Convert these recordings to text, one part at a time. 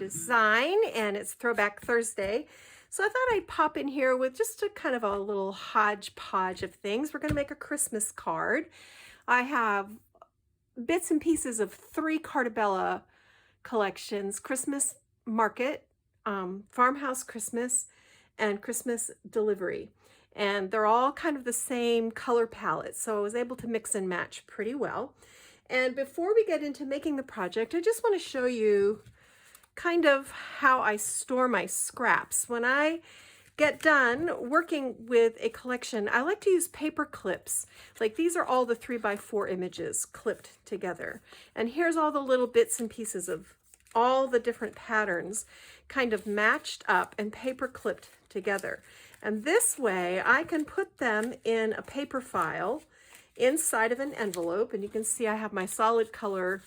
design, and it's Throwback Thursday. So I thought I'd pop in here with just a kind of a little hodgepodge of things. We're going to make a Christmas card. I have bits and pieces of 3 Carta Bella collections: Christmas Market, Farmhouse Christmas, and Christmas Delivery. And they're all kind of the same color palette, so I was able to mix and match pretty well. And before we get into making the project, I just want to show you kind of how I store my scraps. When I get done working with a collection, I like to use paper clips. Like these are all the 3x4 images clipped together. And here's all the little bits and pieces of all the different patterns kind of matched up and paper clipped together. And this way I can put them in a paper file inside of an envelope, and you can see I have my solid color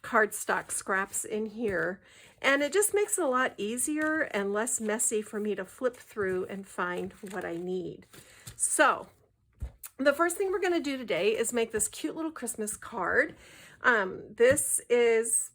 cardstock scraps in here, and it just makes it a lot easier and less messy for me to flip through and find what I need. So the first thing we're going to do today is make this cute little Christmas card. This is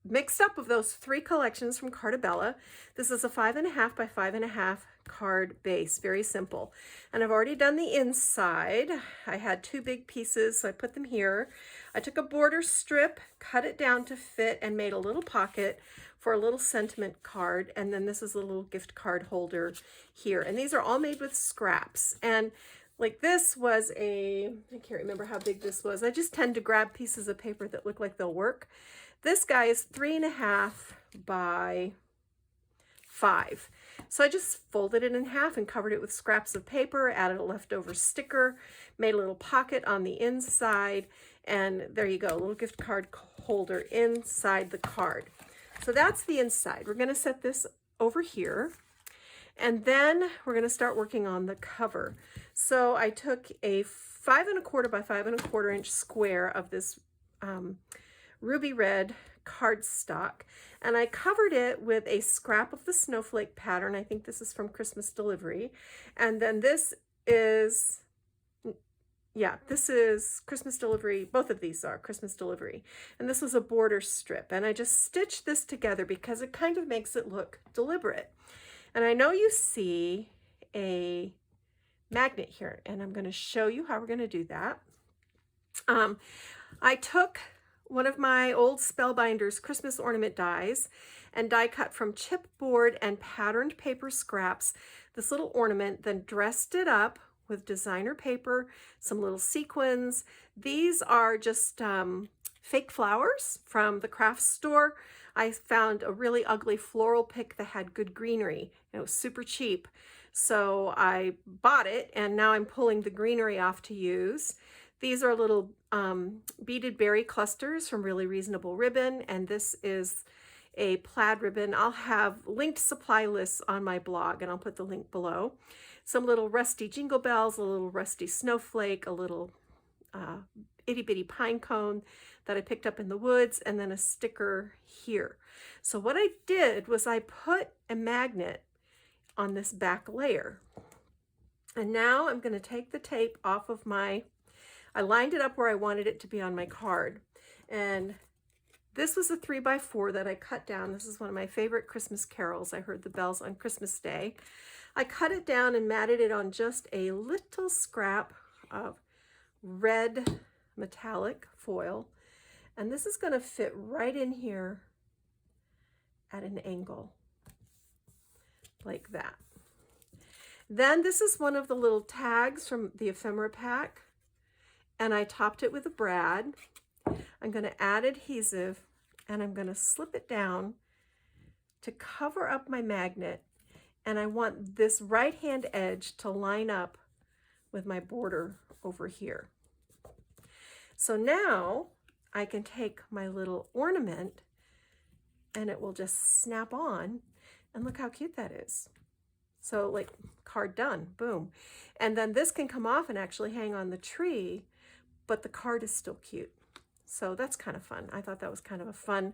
mixed up of those 3 collections from Carta Bella. This is a 5.5 by 5.5 card base, very simple. And I've already done the inside. I had 2 big pieces, so I put them here. I took a border strip, cut it down to fit, and made a little pocket for a little sentiment card. And then this is a little gift card holder here. And these are all made with scraps. And like this was I can't remember how big this was. I just tend to grab pieces of paper that look like they'll work. This guy is 3.5 by 5. So I just folded it in half and covered it with scraps of paper, added a leftover sticker, made a little pocket on the inside, and there you go, a little gift card holder inside the card. So that's the inside. We're going to set this over here, and then we're going to start working on the cover. So I took a 5.25 by 5.25 inch square of this ruby red cardstock, and I covered it with a scrap of the snowflake pattern. I think this is from Christmas Delivery. And then this is, yeah, this is Christmas Delivery. Both of these are Christmas Delivery. And this was a border strip. And I just stitched this together because it kind of makes it look deliberate. And I know you see a magnet here, and I'm going to show you how we're going to do that. I took one of my old Spellbinders Christmas ornament dies and die cut from chipboard and patterned paper scraps this little ornament, then dressed it up with designer paper, some little sequins. These are just fake flowers from the craft store. I found a really ugly floral pick that had good greenery. It was super cheap. So I bought it, and now I'm pulling the greenery off to use. These are little beaded berry clusters from Really Reasonable Ribbon, and this is a plaid ribbon. I'll have linked supply lists on my blog, and I'll put the link below. Some little rusty jingle bells, a little rusty snowflake, a little itty bitty pine cone that I picked up in the woods, and then a sticker here. So what I did was I put a magnet on this back layer. And now I'm going to take the tape off of I lined it up where I wanted it to be on my card. And this was a 3x4 that I cut down. This is one of my favorite Christmas carols. I heard the bells on Christmas Day. I cut it down and matted it on just a little scrap of red metallic foil. And this is going to fit right in here at an angle like that. Then this is one of the little tags from the ephemera pack, and I topped it with a brad. I'm going to add adhesive, and I'm going to slip it down to cover up my magnet, and I want this right hand edge to line up with my border over here. So now I can take my little ornament, and it will just snap on, and look how cute that is. So like, card done, boom. And then this can come off and actually hang on the tree, but the card is still cute. So that's kind of fun. I thought that was kind of a fun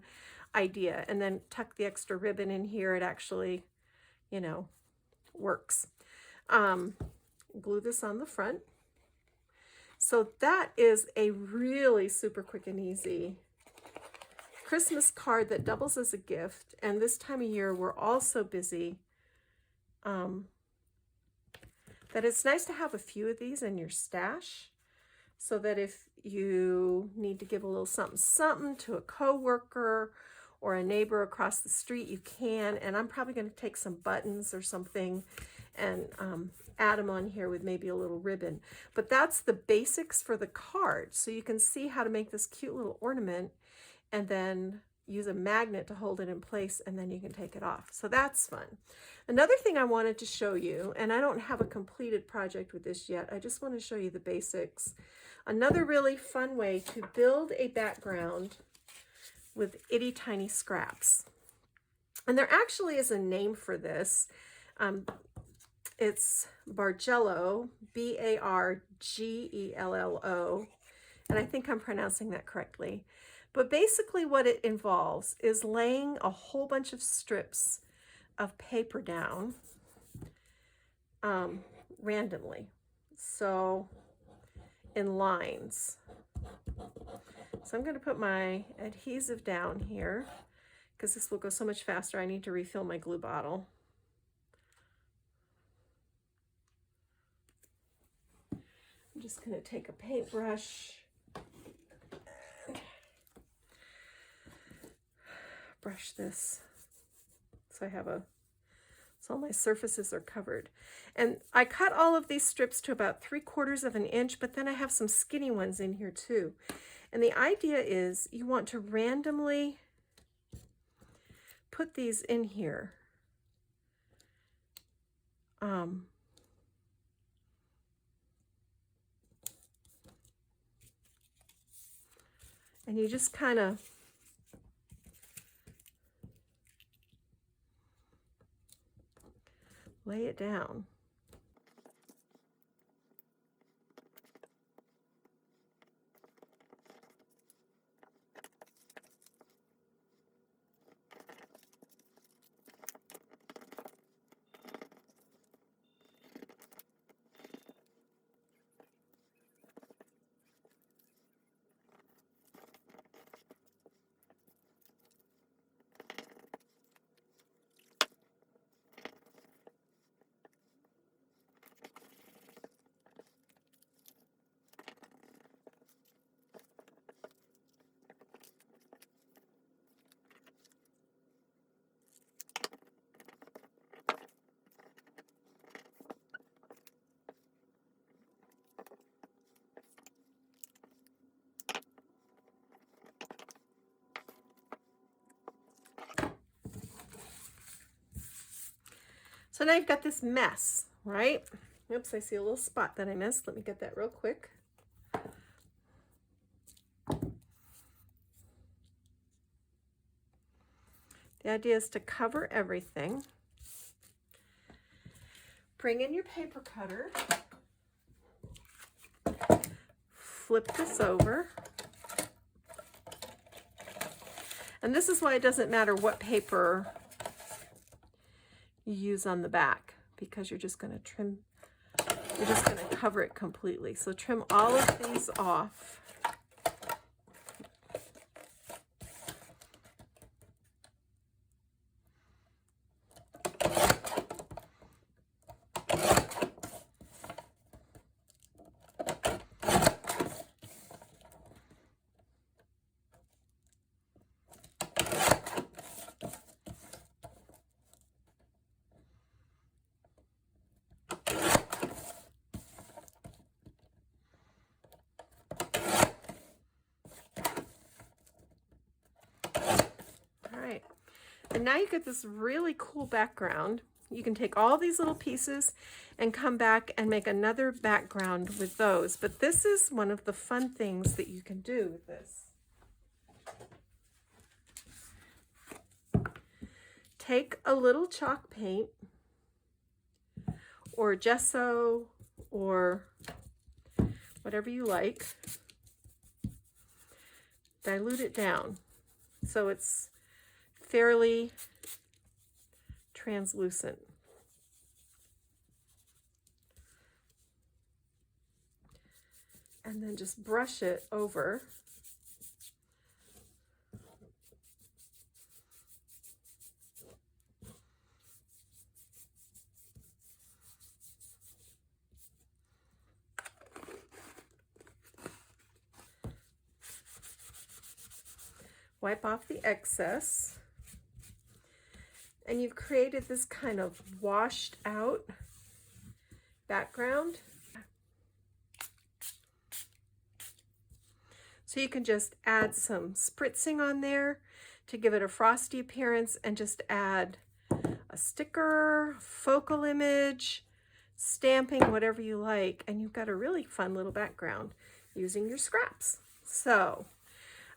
idea. And then tuck the extra ribbon in here. It actually, you know, works. Glue this on the front. So that is a really super quick and easy Christmas card that doubles as a gift. And this time of year, we're all so busy that it's nice to have a few of these in your stash, so that if you need to give a little something to a coworker or a neighbor across the street, you can. And I'm probably going to take some buttons or something and add them on here with maybe a little ribbon. But that's the basics for the card. So you can see how to make this cute little ornament and then use a magnet to hold it in place, and then you can take it off. So that's fun. Another thing I wanted to show you, and I don't have a completed project with this yet, I just want to show you the basics. Another really fun way to build a background with itty tiny scraps. And there actually is a name for this. It's Bargello, B-A-R-G-E-L-L-O, and I think I'm pronouncing that correctly. But basically what it involves is laying a whole bunch of strips of paper down randomly, so in lines. So I'm going to put my adhesive down here because this will go so much faster. I need to refill my glue bottle. I'm just going to take a paintbrush and brush this so I have so all my surfaces are covered. And I cut all of these strips to about 3/4 of an inch, but then I have some skinny ones in here too. And the idea is you want to randomly put these in here. And you just kind of lay it down. So now you've got this mess, right? Oops, I see a little spot that I missed. Let me get that real quick. The idea is to cover everything. Bring in your paper cutter. Flip this over. And this is why it doesn't matter what paper you use on the back, because you're just going to trim, you're just going to cover it completely. So trim all of these off. And now you get this really cool background. You can take all these little pieces and come back and make another background with those. But this is one of the fun things that you can do with this. Take a little chalk paint or gesso or whatever you like. Dilute it down so it's fairly translucent. And then just brush it over. wipe off the excess. And you've created this kind of washed out background. So you can just add some spritzing on there to give it a frosty appearance, and just add a sticker, focal image, stamping, whatever you like, and you've got a really fun little background using your scraps. So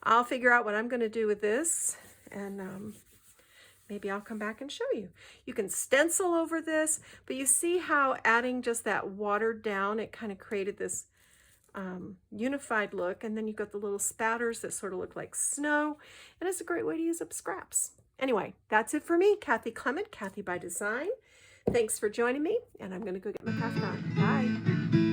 I'll figure out what I'm going to do with this, and maybe I'll come back and show you. You can stencil over this, but you see how adding just that watered down, it kind of created this unified look, and then you've got the little spatters that sort of look like snow, and it's a great way to use up scraps. Anyway, that's it for me, Kathy Clement, Kathy by Design. Thanks for joining me, and I'm going to go get my craft on. Bye.